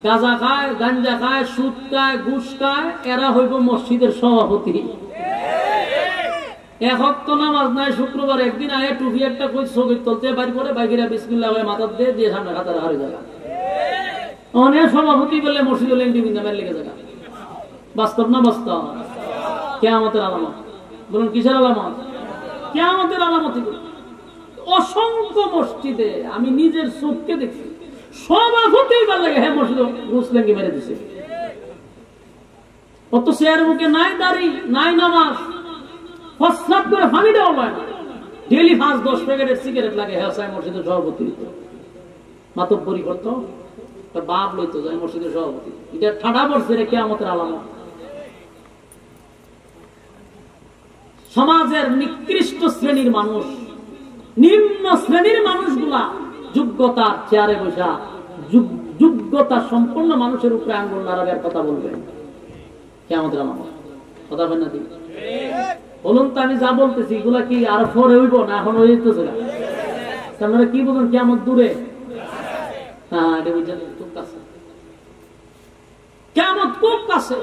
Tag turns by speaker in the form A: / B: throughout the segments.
A: গাঁজা খায়, গাঞ্জা খায়, সুদ খায়, ঘুষ খায়, এরা হইব মসজিদের সভাপতি। এক ওয়াক্ত নামাজ নাই, শুক্রবার একদিন আগে টুপি একটা কই ছবি তুলতে বাইর করে বাইকেরা বিসমিল্লাহ হয়ে মাথা দিয়ে সামনে হাতে হারে জায়গা অনেক সভাপতি বলে মসজিদ লেগে জায়গা। বাস্তব না বাস্তব? কিয়ামতের আলামত। বলুন কিসের আলামত? কিয়ামতের আলামত। অসংখ্য মসজিদে আমি নিজের চোখকে দেখছি সভাপতি লাগে হ্যাঁ মসজিদ মুসলিমকে মেরে দিছে। কত শেয়ার মুখে নাই দাড়ি, নাই নামাজ, প্রস্রাব করে ফানি দেওয়া হয় না, ডেলি 5-10 প্যাকেটের সিগারেট লাগে হ্যাঁ সাহেব মসজিদের সভাপতি। মাতব্বরি করতো, বাপ লইতো যায় মসজিদের সভাপতি। এটা ঠাডা পড়ছে রে কিয়ামতের আলামত। সমাজের নিকৃষ্ট শ্রেণীর মানুষ, নিম্ন শ্রেণীর মানুষগুলা যোগ্যতার চেয়ারে বসা যোগ্যতা সম্পন্ন মানুষের উপরে আঙ্গুল নাড়াবার কথা বলবেন কিয়ামতের আলামত। কথা বলেন না? বলুন তো আমি যা বলতেছি এগুলা কি আর পরে হইব না এখন হইতেছে না? আপনারা কি বলুন কিয়ামত দূরে? হ্যাঁ এটা বুঝলেন, খুব কাছে কিয়ামত, খুব কাছে।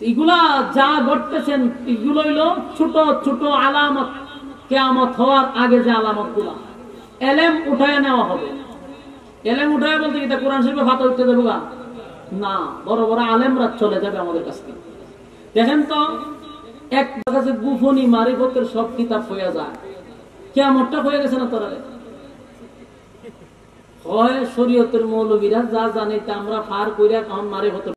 A: এগুলা যা ঘটতেছেন এগুলো হইল ছোট ছোট আলামত। কিয়ামত হওয়ার আগে যে আলামত গুলা এলেম উঠায় নেওয়া হবে। এলেম উঠায় বলতে এটা কোরআন শরীফে ফাতা উঠতে দেবো না, বড় বড় আলেমরা চলে যাবে আমাদের কাছ থেকে। দেখেন তো এক কাছে গুফনি মারিফতের সব কিতাব হয়ে যায়, কিয়ামতটা হয়ে গেছে না? তোরা হয় শরীয়তের মৌলবীরা যা জানে তা আমরা পার কইরা কারণ মারিফতের